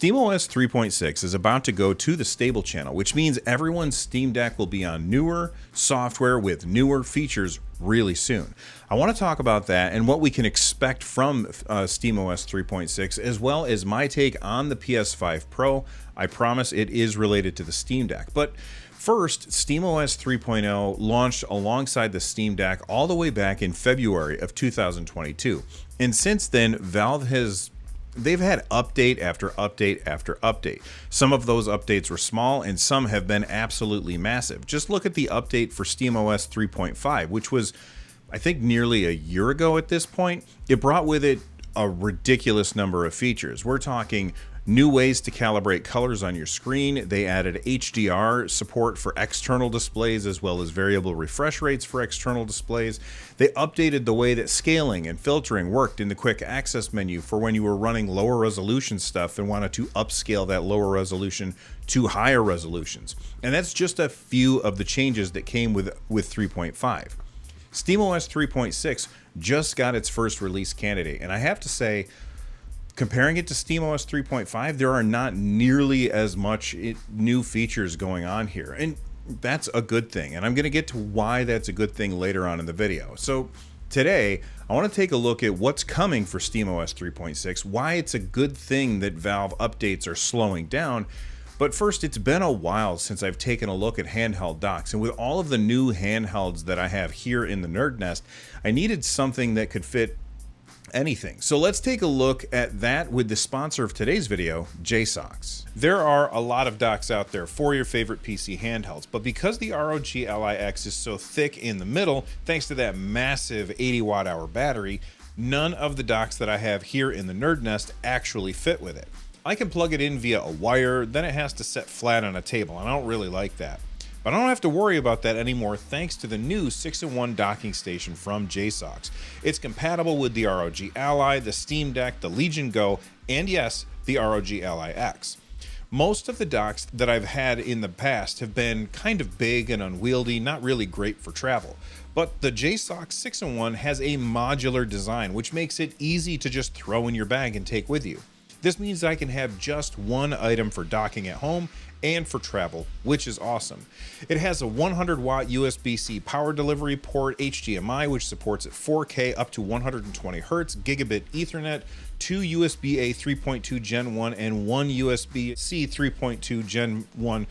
SteamOS 3.6 is about to go to the stable channel, which means everyone's Steam Deck will be on newer software with newer features really soon. I want to talk about that and what we can expect from SteamOS 3.6, as well as my take on the PS5 Pro. I promise it is related to the Steam Deck. But first, SteamOS 3.0 launched alongside the Steam Deck all the way back in February of 2022. And since then, They've had update after update after update. Some of those updates were small and some have been absolutely massive. Just look at the update for SteamOS 3.5, which was, I think, nearly a year ago at this point. It brought with it a ridiculous number of features. We're talking new ways to calibrate colors on your screen. They added HDR support for external displays as well as variable refresh rates for external displays. They updated the way that scaling and filtering worked in the quick access menu for when you were running lower resolution stuff and wanted to upscale that lower resolution to higher resolutions. And that's just a few of the changes that came with 3.5. SteamOS 3.6 just got its first release candidate, and I have to say, comparing it to SteamOS 3.5, there are not nearly as much new features going on here. And that's a good thing. And I'm going to get to why that's a good thing later on in the video. So today, I want to take a look at what's coming for SteamOS 3.6, why it's a good thing that Valve updates are slowing down. But first, it's been a while since I've taken a look at handheld docks. And with all of the new handhelds that I have here in the NerdNest, I needed something that could fit anything. So let's take a look at that with the sponsor of today's video, JSAUX. There are a lot of docks out there for your favorite PC handhelds, but because the ROG Ally X is so thick in the middle, thanks to that massive 80 watt-hour battery, none of the docks that I have here in the NerdNest actually fit with it. I can plug it in via a wire, then it has to set flat on a table, and I don't really like that. But I don't have to worry about that anymore thanks to the new 6-in-1 docking station from JSAUX. It's compatible with the ROG Ally, the Steam Deck, the Legion Go, and yes, the ROG Ally X. Most of the docks that I've had in the past have been kind of big and unwieldy, not really great for travel. But the JSAUX 6-in-1 has a modular design, which makes it easy to just throw in your bag and take with you. This means I can have just one item for docking at home and for travel, which is awesome. It has a 100 watt USB-C power delivery port, HDMI, which supports at 4K up to 120 Hz, gigabit Ethernet, 2 USB-A 3.2 Gen 1, and 1 USB-C 3.2 Gen 1,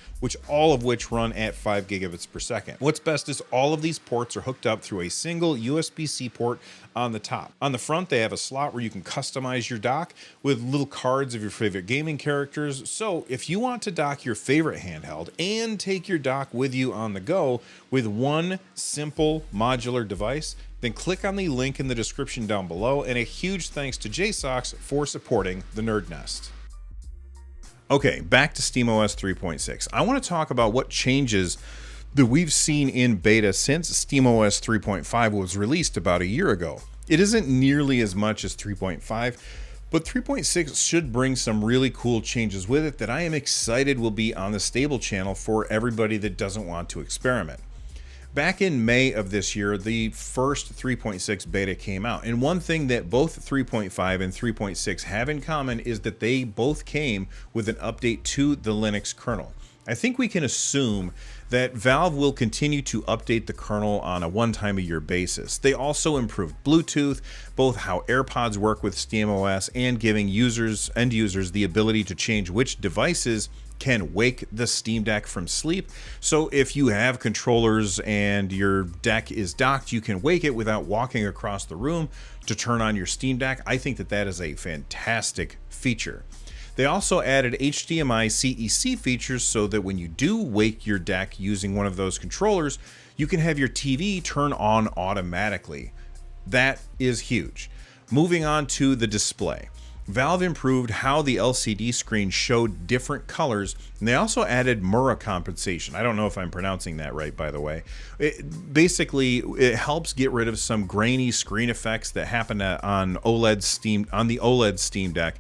all of which run at 5 gigabits per second. What's best is all of these ports are hooked up through a single USB-C port on the top. On the front, they have a slot where you can customize your dock with little cards of your favorite gaming characters. So if you want to dock your favorite handheld and take your dock with you on the go with one simple modular device, then click on the link in the description down below, and a huge thanks to JSAUX for supporting the NerdNest. Okay, back to SteamOS 3.6. I want to talk about what changes that we've seen in beta since SteamOS 3.5 was released about a year ago. It isn't nearly as much as 3.5, but 3.6 should bring some really cool changes with it that I am excited will be on the stable channel for everybody that doesn't want to experiment. Back in May of this year, the first 3.6 beta came out, and one thing that both 3.5 and 3.6 have in common is that they both came with an update to the Linux kernel. I think we can assume that Valve will continue to update the kernel on a one-time-a-year basis. They also improved Bluetooth, both how AirPods work with SteamOS and giving end users the ability to change which devices can wake the Steam Deck from sleep. So if you have controllers and your deck is docked, you can wake it without walking across the room to turn on your Steam Deck. I think that that is a fantastic feature. They also added HDMI CEC features so that when you do wake your deck using one of those controllers, you can have your TV turn on automatically. That is huge. Moving on to the display. Valve improved how the LCD screen showed different colors, and they also added Mura compensation. I don't know if I'm pronouncing that right, by the way. Basically, it helps get rid of some grainy screen effects that happen on the OLED Steam Deck.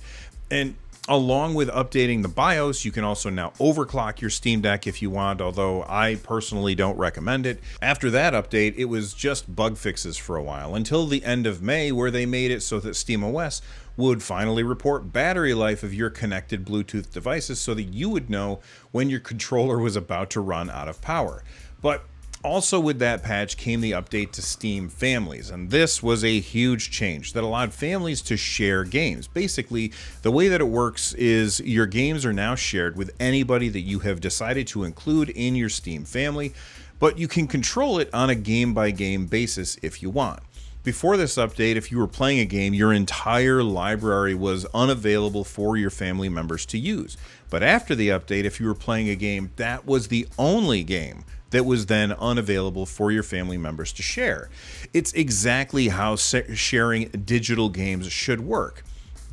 And along with updating the BIOS, you can also now overclock your Steam Deck if you want, although I personally don't recommend it. After that update, it was just bug fixes for a while, until the end of May, where they made it so that SteamOS would finally report battery life of your connected Bluetooth devices so that you would know when your controller was about to run out of power. But also with that patch came the update to Steam Families, and this was a huge change that allowed families to share games. Basically, the way that it works is your games are now shared with anybody that you have decided to include in your Steam family, but you can control it on a game-by-game basis if you want. Before this update, if you were playing a game, your entire library was unavailable for your family members to use. But after the update, if you were playing a game, that was the only game that was then unavailable for your family members to share. It's exactly how sharing digital games should work,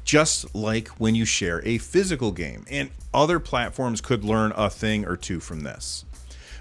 just like when you share a physical game, and other platforms could learn a thing or two from this.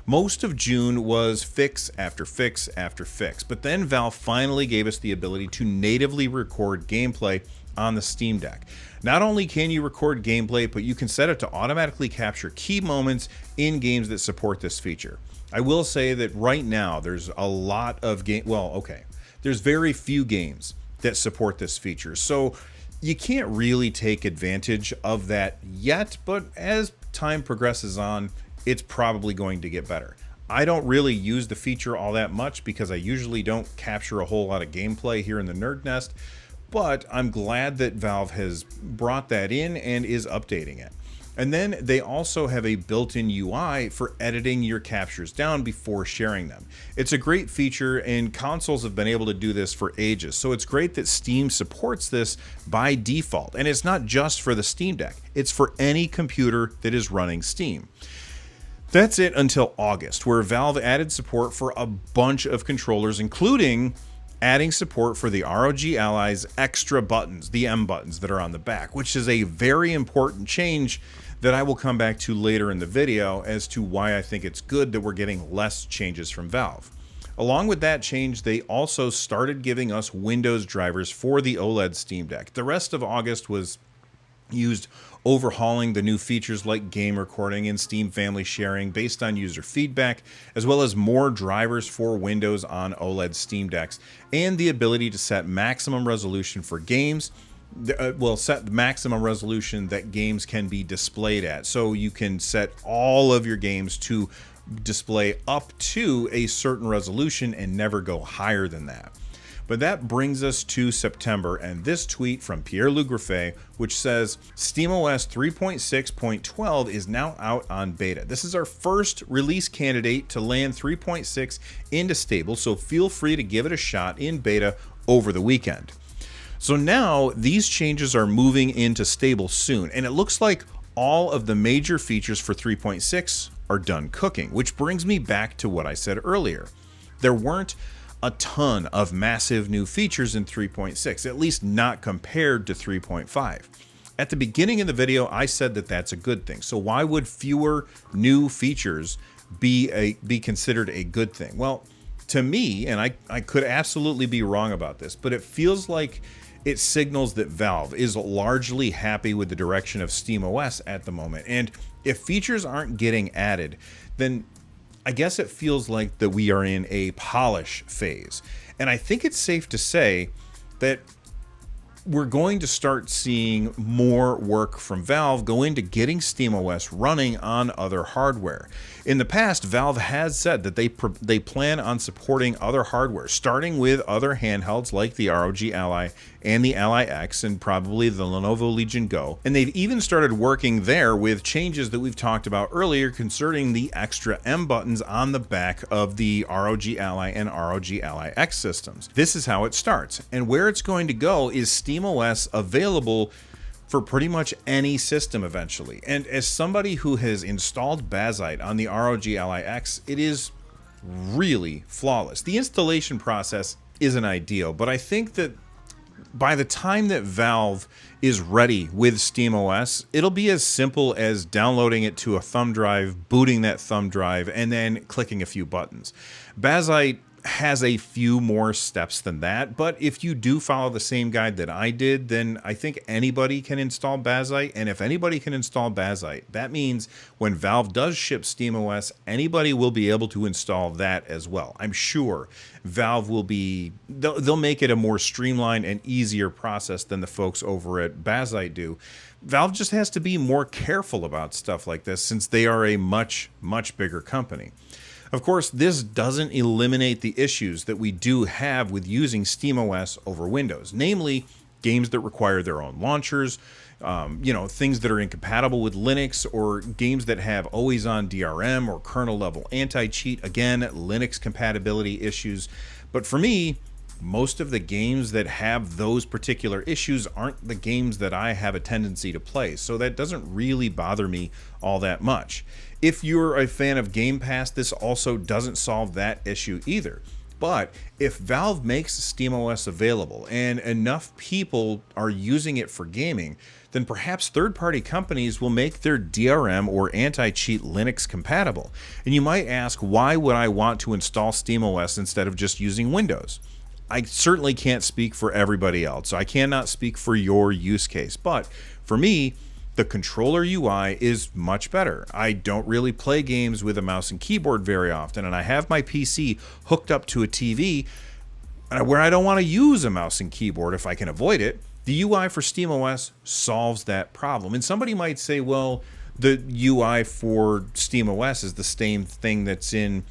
Most of June was fix after fix after fix, but then Valve finally gave us the ability to natively record gameplay on the Steam Deck. Not only can you record gameplay, but you can set it to automatically capture key moments in games that support this feature. I will say that right now there's a lot of there's very few games that support this feature, so you can't really take advantage of that yet, but as time progresses on, it's probably going to get better. I don't really use the feature all that much because I usually don't capture a whole lot of gameplay here in the NerdNest, but I'm glad that Valve has brought that in and is updating it. And then they also have a built-in UI for editing your captures down before sharing them. It's a great feature, and consoles have been able to do this for ages, so it's great that Steam supports this by default. And it's not just for the Steam Deck, it's for any computer that is running Steam. That's it until August, where Valve added support for a bunch of controllers, including adding support for the ROG Ally's extra buttons, the M buttons that are on the back, which is a very important change that I will come back to later in the video as to why I think it's good that we're getting less changes from Valve. Along with that change, they also started giving us Windows drivers for the OLED Steam Deck. The rest of August was used overhauling the new features like game recording and Steam Family sharing based on user feedback, as well as more drivers for Windows on OLED Steam Decks, and the ability to set maximum resolution for games. Set the maximum resolution that games can be displayed at. So you can set all of your games to display up to a certain resolution and never go higher than that. But that brings us to September, and this tweet from Pierre Lugreffe, which says, SteamOS 3.6.12 is now out on beta. This is our first release candidate to land 3.6 into stable, so feel free to give it a shot in beta over the weekend. So now these changes are moving into stable soon, and it looks like all of the major features for 3.6 are done cooking, which brings me back to what I said earlier. There weren't a ton of massive new features in 3.6, at least not compared to 3.5. At the beginning of the video, I said that that's a good thing. So why would fewer new features be considered a good thing? Well, to me, and I could absolutely be wrong about this, but it feels like it signals that Valve is largely happy with the direction of SteamOS at the moment. And if features aren't getting added, then I guess it feels like that we are in a polish phase. And I think it's safe to say that we're going to start seeing more work from Valve go into getting SteamOS running on other hardware. In the past, Valve has said that they plan on supporting other hardware, starting with other handhelds like the ROG Ally and the Ally X and probably the Lenovo Legion Go. And they've even started working there with changes that we've talked about earlier concerning the extra M buttons on the back of the ROG Ally and ROG Ally X systems. This is how it starts. And where it's going to go is SteamOS available for pretty much any system eventually. And as somebody who has installed Bazzite on the ROG Ally X, it is really flawless. The installation process isn't ideal, but I think that by the time that Valve is ready with SteamOS, it'll be as simple as downloading it to a thumb drive, booting that thumb drive, and then clicking a few buttons. Bazzite has a few more steps than that, but if you do follow the same guide that I did, then I think anybody can install Bazzite. And if anybody can install Bazzite, that means when Valve does ship SteamOS, anybody will be able to install that as well. I'm sure Valve will they'll make it a more streamlined and easier process than the folks over at Bazzite do. Valve just has to be more careful about stuff like this since they are a much, much bigger company. Of course, this doesn't eliminate the issues that we do have with using SteamOS over Windows, namely games that require their own launchers, things that are incompatible with Linux, or games that have always-on DRM or kernel-level anti-cheat. Again, Linux compatibility issues. But for me, most of the games that have those particular issues aren't the games that I have a tendency to play, so that doesn't really bother me all that much. If you're a fan of Game Pass, this also doesn't solve that issue either. But if Valve makes SteamOS available and enough people are using it for gaming, then perhaps third-party companies will make their DRM or anti-cheat Linux compatible. And you might ask, why would I want to install SteamOS instead of just using Windows? I certainly can't speak for everybody else, so I cannot speak for your use case. But for me, the controller UI is much better. I don't really play games with a mouse and keyboard very often, and I have my PC hooked up to a TV where I don't want to use a mouse and keyboard if I can avoid it. The UI for SteamOS solves that problem. And somebody might say, well, the UI for SteamOS is the same thing that's in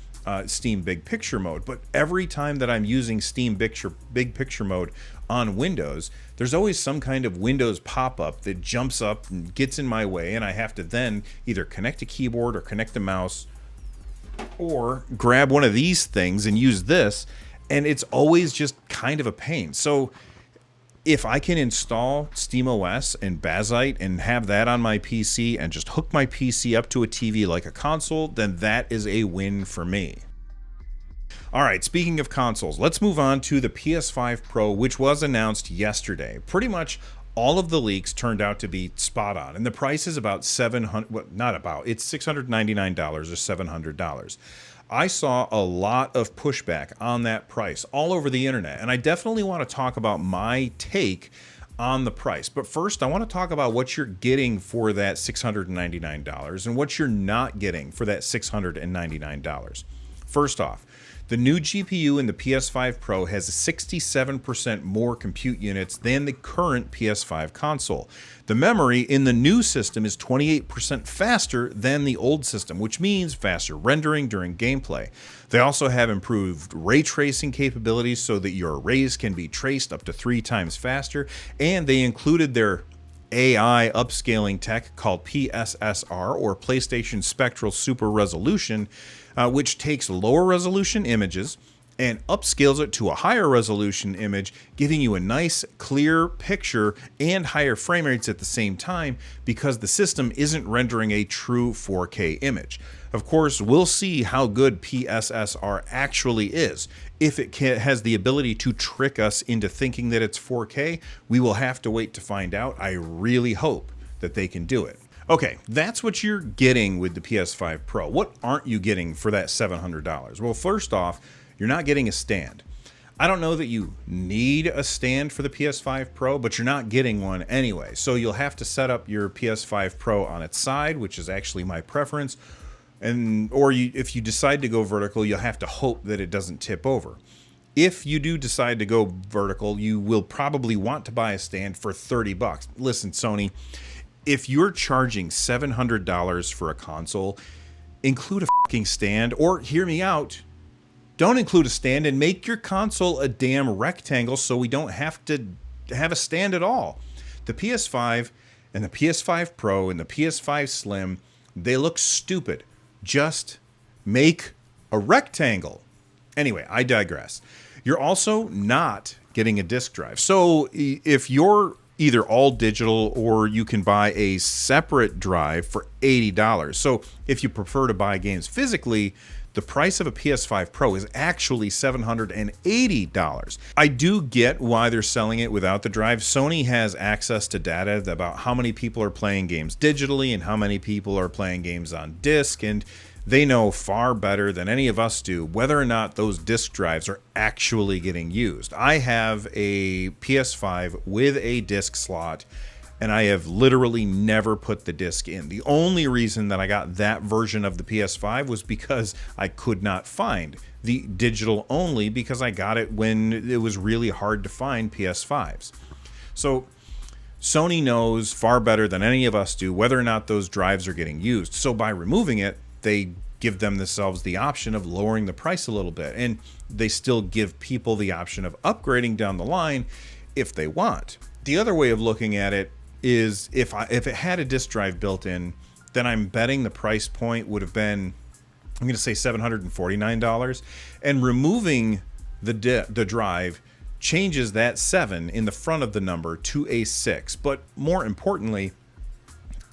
Steam Big Picture mode, but every time that I'm using Steam Big Picture mode on Windows, there's always some kind of Windows pop-up that jumps up and gets in my way, and I have to then either connect a keyboard or connect a mouse or grab one of these things and use this, and it's always just kind of a pain. So if I can install SteamOS and Bazzite and have that on my PC and just hook my PC up to a TV like a console, then that is a win for me. All right, speaking of consoles, let's move on to the PS5 Pro, which was announced yesterday. Pretty much all of the leaks turned out to be spot on, and the price is about it's $699 or $700. I saw a lot of pushback on that price all over the internet, and I definitely want to talk about my take on the price. But first, I want to talk about what you're getting for that $699 and what you're not getting for that $699. First off, the new GPU in the PS5 Pro has 67% more compute units than the current PS5 console. The memory in the new system is 28% faster than the old system, which means faster rendering during gameplay. They also have improved ray tracing capabilities so that your arrays can be traced up to 3 times faster, and they included their AI upscaling tech called PSSR, or PlayStation Spectral Super Resolution, which takes lower resolution images and upscales it to a higher resolution image, giving you a nice clear picture and higher frame rates at the same time because the system isn't rendering a true 4K image. Of course, we'll see how good PSSR actually is. If it has the ability to trick us into thinking that it's 4K, we will have to wait to find out. I really hope that they can do it. Okay, that's what you're getting with the PS5 Pro. What aren't you getting for that $700? Well, first off, you're not getting a stand. I don't know that you need a stand for the PS5 Pro, but you're not getting one anyway. So you'll have to set up your PS5 Pro on its side, which is actually my preference. If you decide to go vertical, you'll have to hope that it doesn't tip over. If you do decide to go vertical, you will probably want to buy a stand for $30. Listen, Sony, if you're charging $700 for a console, include a fucking stand, or hear me out, don't include a stand and make your console a damn rectangle so we don't have to have a stand at all. The PS5 and the PS5 Pro and the PS5 Slim, they look stupid. Just make a rectangle. Anyway, I digress. You're also not getting a disk drive. So if you're either all digital or you can buy a separate drive for $80. So if you prefer to buy games physically, the price of a PS5 Pro is actually $780. I do get why they're selling it without the drive. Sony has access to data about how many people are playing games digitally and how many people are playing games on disc, and They know far better than any of us do whether or not those disk drives are actually getting used. I have a PS5 with a disk slot, and I have literally never put the disc in. The only reason that I got that version of the PS5 was because I could not find the digital only, because I got it when it was really hard to find PS5s. So Sony knows far better than any of us do whether or not those drives are getting used. So by removing it, they give themselves the option of lowering the price a little bit, and they still give people the option of upgrading down the line if they want. The other way of looking at it is if it had a disk drive built in, then I'm betting the price point would have been, I'm going to say $749, and removing the drive changes that 7 in the front of the number to a 6. But more importantly,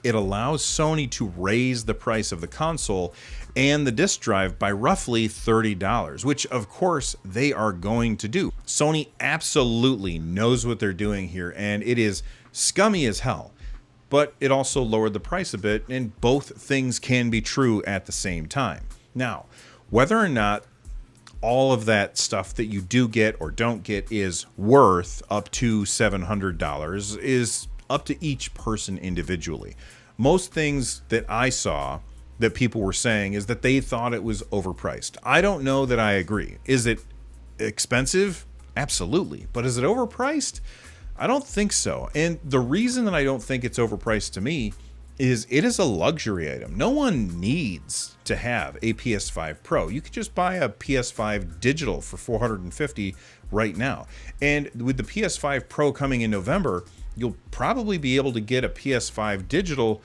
it allows Sony to raise the price of the console and the disk drive by roughly $30, which of course they are going to do. Sony absolutely knows what they're doing here, and it is scummy as hell, but it also lowered the price a bit, and both things can be true at the same time. Now, whether or not all of that stuff that you do get or don't get is worth up to $700 is up to each person individually. Most things that I saw that people were saying is that they thought it was overpriced. I don't know that I agree. Is it expensive? Absolutely. But is it overpriced? I don't think so. And the reason that I don't think it's overpriced to me is it is a luxury item. No one needs to have a PS5 Pro. You could just buy a PS5 digital for $450 right now. And with the PS5 Pro coming in November, you'll probably be able to get a PS5 digital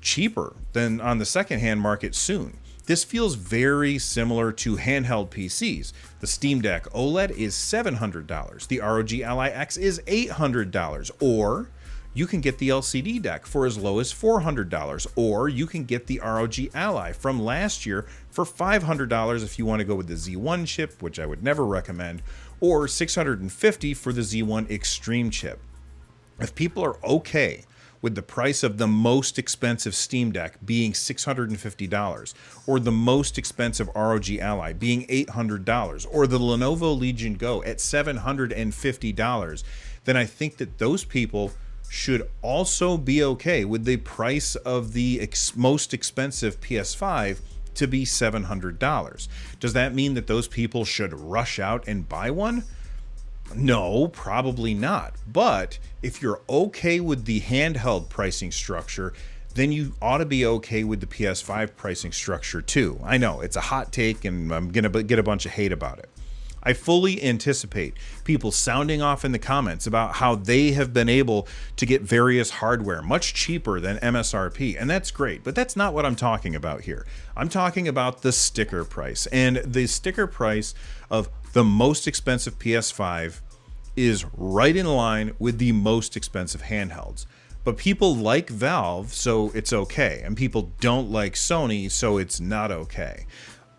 cheaper than on the secondhand market soon. This feels very similar to handheld PCs. The Steam Deck OLED is $700. The ROG Ally X is $800. Or you can get the LCD deck for as low as $400. Or you can get the ROG Ally from last year for $500 if you want to go with the Z1 chip, which I would never recommend, or $650 for the Z1 Extreme chip. If people are okay with the price of the most expensive Steam Deck being $650, or the most expensive ROG Ally being $800, or the Lenovo Legion Go at $750, then I think that those people should also be okay with the price of the most expensive PS5 to be $700. Does that mean that those people should rush out and buy one? No, probably not. But if you're okay with the handheld pricing structure, then you ought to be okay with the PS5 pricing structure too. I know, it's a hot take and I'm going to get a bunch of hate about it. I fully anticipate people sounding off in the comments about how they have been able to get various hardware much cheaper than MSRP, and that's great, but that's not what I'm talking about here. I'm talking about the sticker price, and the sticker price of the most expensive PS5 is right in line with the most expensive handhelds. But people like Valve, so it's okay, and people don't like Sony, so it's not okay.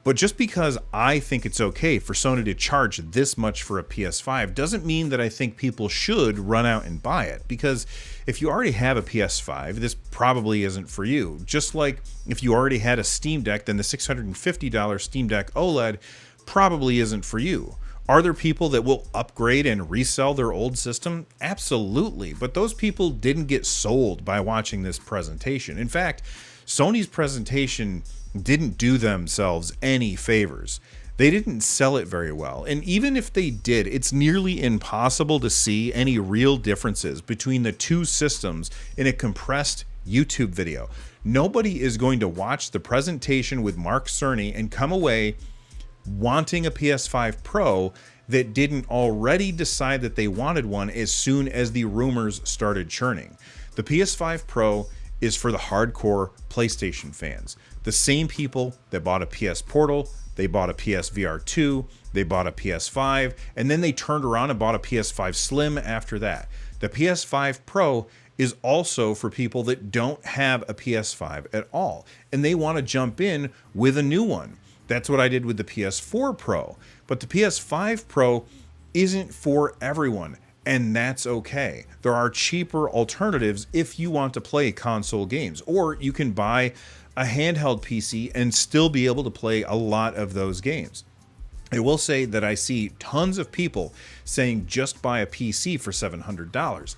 But just because I think it's okay for Sony to charge this much for a PS5 doesn't mean that I think people should run out and buy it. Because if you already have a PS5, this probably isn't for you. Just like if you already had a Steam Deck, then the $650 Steam Deck OLED probably isn't for you. Are there people that will upgrade and resell their old system? Absolutely. But those people didn't get sold by watching this presentation. In fact, Sony's presentation didn't do themselves any favors. They didn't sell it very well. And even if they did, it's nearly impossible to see any real differences between the two systems in a compressed YouTube video. Nobody is going to watch the presentation with Mark Cerny and come away wanting a PS5 Pro that didn't already decide that they wanted one as soon as the rumors started churning. The PS5 Pro is for the hardcore PlayStation fans. The same people that bought a PS Portal, they bought a PSVR 2, they bought a PS5, and then they turned around and bought a PS5 Slim after that. The PS5 Pro is also for people that don't have a PS5 at all, and they want to jump in with a new one. That's what I did with the PS4 Pro. But the PS5 Pro isn't for everyone. And that's okay. There are cheaper alternatives if you want to play console games, or you can buy a handheld PC and still be able to play a lot of those games. I will say that I see tons of people saying just buy a PC for $700.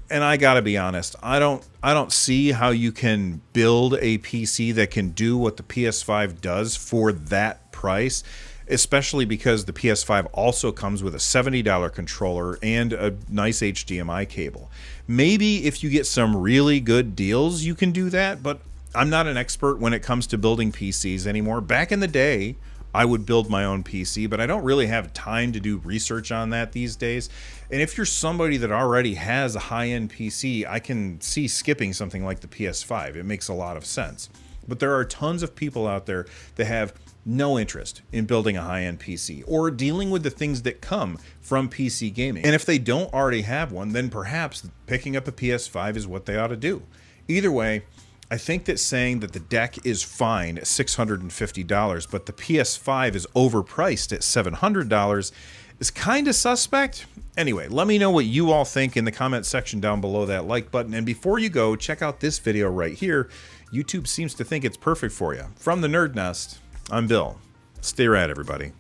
And I gotta be honest, I don't see how you can build a PC that can do what the PS5 does for that price, especially because the PS5 also comes with a $70 controller and a nice HDMI cable. Maybe if you get some really good deals, you can do that, but I'm not an expert when it comes to building PCs anymore. Back in the day, I would build my own PC, but I don't really have time to do research on that these days. And if you're somebody that already has a high-end PC, I can see skipping something like the PS5. It makes a lot of sense. But there are tons of people out there that have no interest in building a high-end PC or dealing with the things that come from PC gaming. And if they don't already have one, then perhaps picking up a PS5 is what they ought to do. Either way, I think that saying that the deck is fine at $650, but the PS5 is overpriced at $700 is kind of suspect. Anyway, let me know what you all think in the comment section down below that like button. And before you go, check out this video right here. YouTube seems to think it's perfect for you. From the Nerd Nest, I'm Bill. Stay rad, everybody.